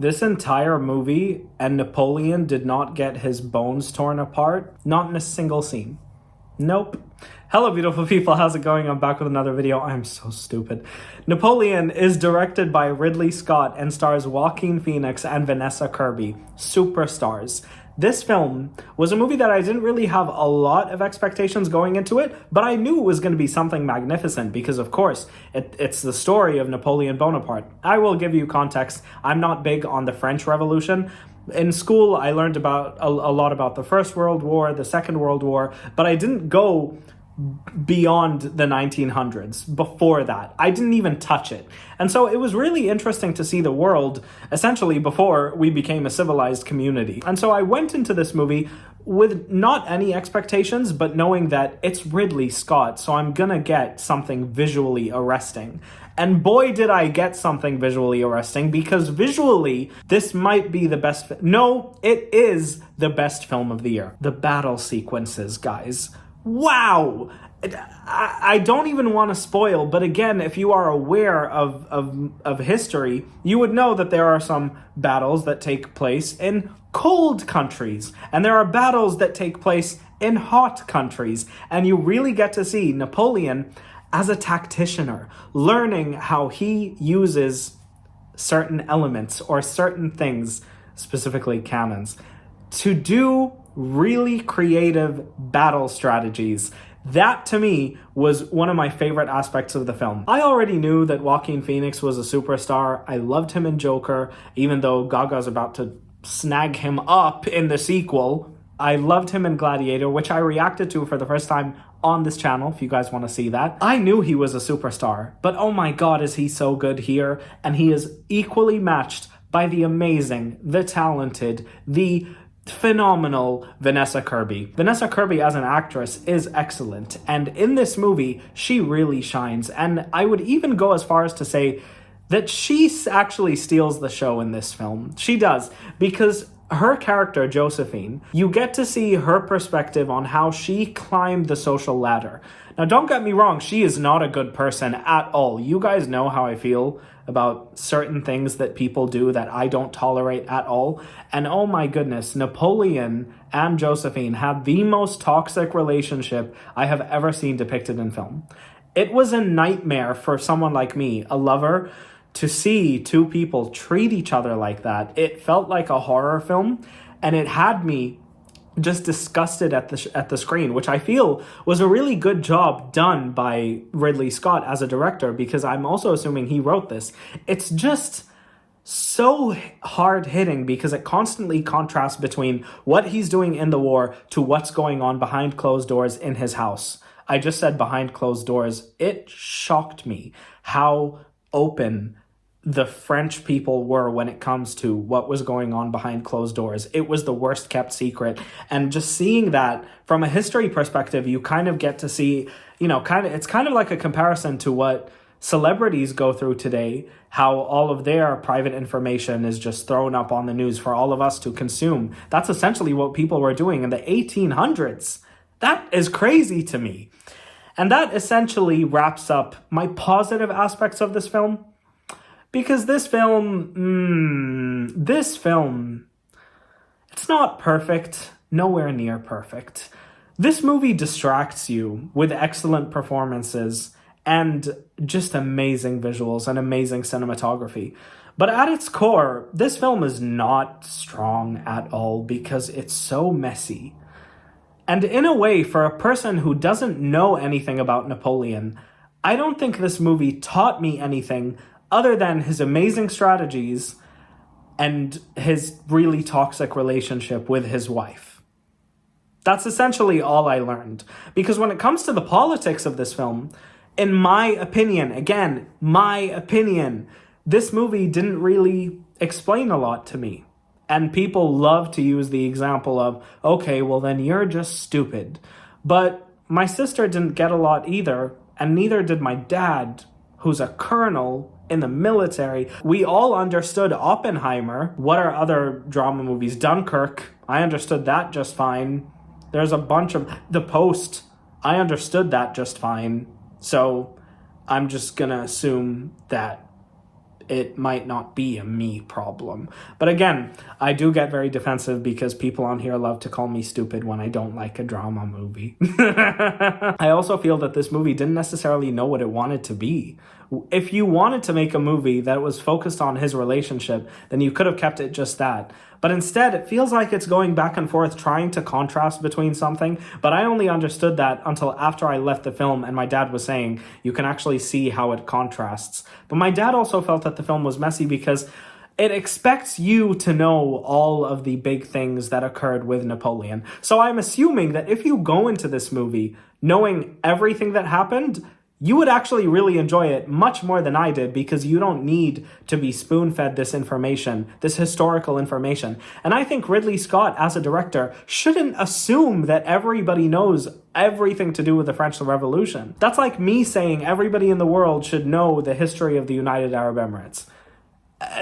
This entire movie, and Napoleon did not get his bones torn apart, not in a single scene. Nope. Hello, beautiful people. How's it going? I'm back with another video. I'm so stupid. Napoleon is directed by Ridley Scott and stars Joaquin Phoenix and Vanessa Kirby, superstars. This film was a movie that I didn't really have a lot of expectations going into it, but I knew it was going to be something magnificent because, of course, it's the story of Napoleon Bonaparte. I will give you context. I'm not big on the French Revolution. In school, I learned about a lot about the First World War, the Second World War, but I didn't go beyond the 1900s. Before that, I didn't even touch it. And so it was really interesting to see the world essentially before we became a civilized community. And so I went into this movie with not any expectations, but knowing that it's Ridley Scott, so I'm gonna get something visually arresting. And boy, did I get something visually arresting, because visually, this might be the best. No, it is the best film of the year. The battle sequences, guys. Wow! I don't even want to spoil, but again, if you are aware of history, you would know that there are some battles that take place in cold countries, and there are battles that take place in hot countries, and you really get to see Napoleon as a tacticianer, learning how he uses certain elements or certain things, specifically cannons, to do really creative battle strategies. That, to me, was one of my favorite aspects of the film. I already knew that Joaquin Phoenix was a superstar. I loved him in Joker, even though Gaga's about to snag him up in the sequel. I loved him in Gladiator, which I reacted to for the first time on this channel, if you guys want to see that. I knew he was a superstar, but oh my god, is he so good here. And he is equally matched by the amazing, the talented, the phenomenal Vanessa Kirby. Vanessa Kirby as an actress is excellent, and in this movie, she really shines. And I would even go as far as to say that she actually steals the show in this film. She does, because her character, Josephine, you get to see her perspective on how she climbed the social ladder. Now, don't get me wrong, she is not a good person at all. You guys know how I feel about certain things that people do that I don't tolerate at all. And oh my goodness, Napoleon and Josephine had the most toxic relationship I have ever seen depicted in film. It was a nightmare for someone like me, a lover, to see two people treat each other like that. It felt like a horror film, and it had me just disgusted at the screen, which I feel was a really good job done by Ridley Scott as a director, because I'm also assuming he wrote this. It's just so hard-hitting because it constantly contrasts between what he's doing in the war to what's going on behind closed doors in his house. I just said behind closed doors. It shocked me how open the French people were when it comes to what was going on behind closed doors. It was the worst kept secret. And just seeing that from a history perspective, you kind of get to see, it's kind of like a comparison to what celebrities go through today, how all of their private information is just thrown up on the news for all of us to consume. That's essentially what people were doing in the 1800s. That is crazy to me. And that essentially wraps up my positive aspects of this film. Because this film, it's not perfect, nowhere near perfect. This movie distracts you with excellent performances and just amazing visuals and amazing cinematography. But at its core, this film is not strong at all because it's so messy. And in a way, for a person who doesn't know anything about Napoleon, I don't think this movie taught me anything other than his amazing strategies and his really toxic relationship with his wife. That's essentially all I learned. Because when it comes to the politics of this film, in my opinion, again, my opinion, this movie didn't really explain a lot to me. And people love to use the example of, okay, well then you're just stupid. But my sister didn't get a lot either, and neither did my dad, who's a colonel in the military. We all understood Oppenheimer. What are other drama movies? Dunkirk. I understood that just fine. There's a bunch of... The Post. I understood that just fine. So I'm just gonna assume that it might not be a me problem. But again, I do get very defensive because people on here love to call me stupid when I don't like a drama movie. I also feel that this movie didn't necessarily know what it wanted to be. If you wanted to make a movie that was focused on his relationship, then you could have kept it just that. But instead, it feels like it's going back and forth trying to contrast between something, but I only understood that until after I left the film and my dad was saying, you can actually see how it contrasts. But my dad also felt that the film was messy because it expects you to know all of the big things that occurred with Napoleon. So I'm assuming that if you go into this movie knowing everything that happened, you would actually really enjoy it much more than I did because you don't need to be spoon-fed this information, this historical information. And I think Ridley Scott, as a director, shouldn't assume that everybody knows everything to do with the French Revolution. That's like me saying everybody in the world should know the history of the United Arab Emirates.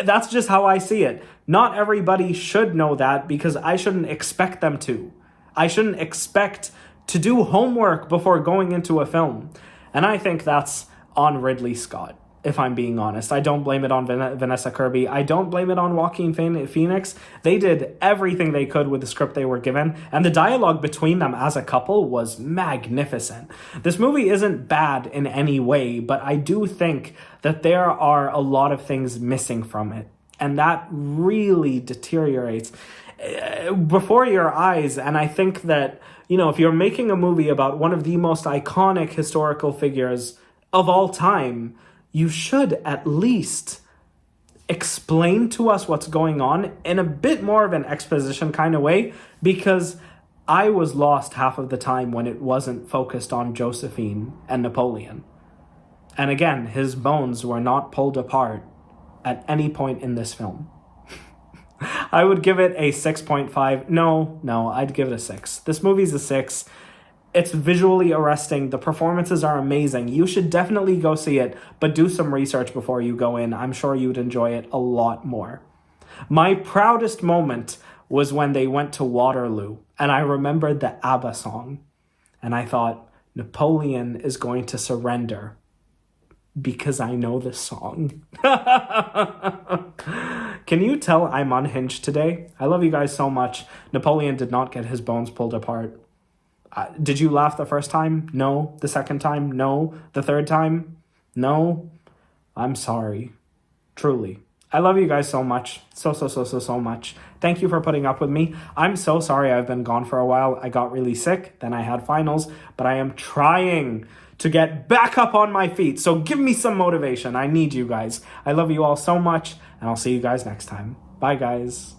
That's just how I see it. Not everybody should know that because I shouldn't expect them to. I shouldn't expect to do homework before going into a film. And I think that's on Ridley Scott, if I'm being honest. I don't blame it on Vanessa Kirby. I don't blame it on Joaquin Phoenix. They did everything they could with the script they were given, and the dialogue between them as a couple was magnificent. This movie isn't bad in any way, but I do think that there are a lot of things missing from it, and that really deteriorates before your eyes. And I think that, if you're making a movie about one of the most iconic historical figures of all time, you should at least explain to us what's going on in a bit more of an exposition kind of way, because I was lost half of the time when it wasn't focused on Josephine and Napoleon. And again, his bones were not pulled apart at any point in this film. I would give it a 6.5. No, I'd give it a 6. This movie's a 6. It's visually arresting. The performances are amazing. You should definitely go see it, but do some research before you go in. I'm sure you'd enjoy it a lot more. My proudest moment was when they went to Waterloo, and I remembered the ABBA song. And I thought, Napoleon is going to surrender because I know this song. Can you tell I'm unhinged today? I love you guys so much. Napoleon did not get his bones pulled apart. Did you laugh the first time? No. The second time? No. The third time? No. I'm sorry. Truly. I love you guys so much. So much. Thank you for putting up with me. I'm so sorry I've been gone for a while. I got really sick. Then I had finals. But I am trying to get back up on my feet. So give me some motivation. I need you guys. I love you all so much. And I'll see you guys next time. Bye, guys.